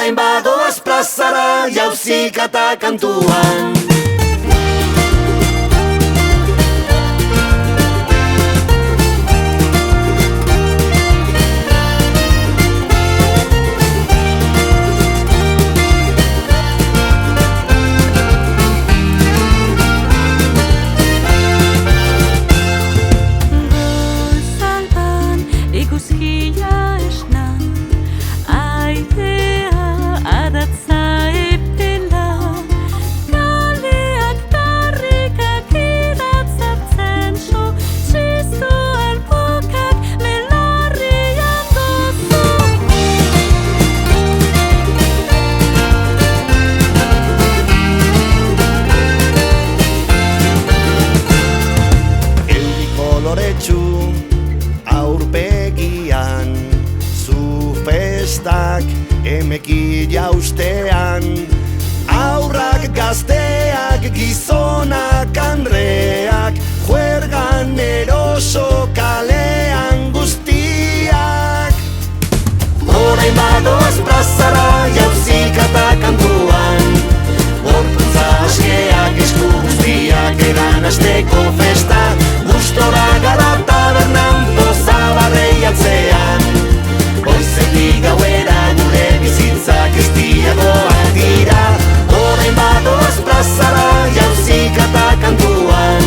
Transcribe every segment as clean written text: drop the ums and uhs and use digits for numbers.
Orain badoaz plazara jauzik eta kantuan. Aurpegian, zu festak emeki jaustean, aurrak gazteak, gizonak andreak, juergan eroso kalean guztiak. Orain badoaz plazara jauzik eta kantuan, gorputza askeak, esku guztiak egan asteko festa, gustora gara tabernan poza barreiatzean. Goizetik gauera gure bizitzak ez diagoak dira. Orain badoaz plazara jauzik eta kantuan,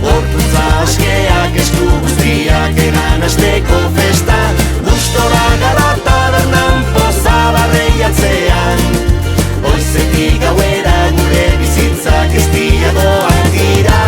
gorputza askeak, esku guztiak egan asteko festa, gustora gara tabernan poza barreiatzean. Goizetik gauera gure bizitzak ez diagoak dira.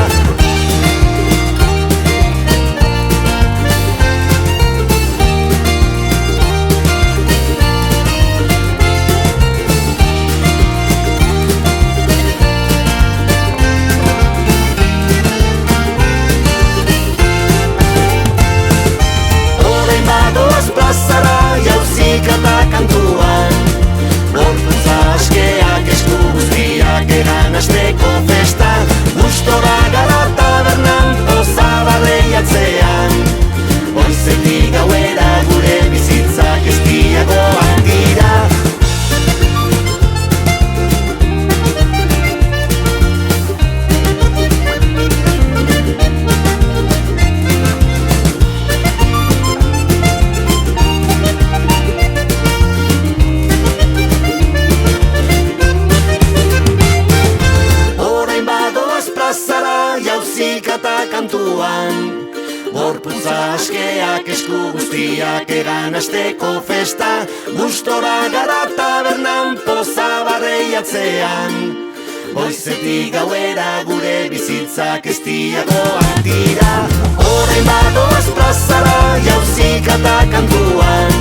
Asteko festa, gustora gara tabernan poza barreiatzean. Goizetik gauera gure bizitzak ez diagoak dira. Jauzik eta kantuan, gorputza askeak, esku guztiak egan asteko festa, gustora gara tabernan poza barreiatzean. Goizetik gauera gure bizitzak ez diagoak dira. Orain badoaz plazara jauzik eta kantuan,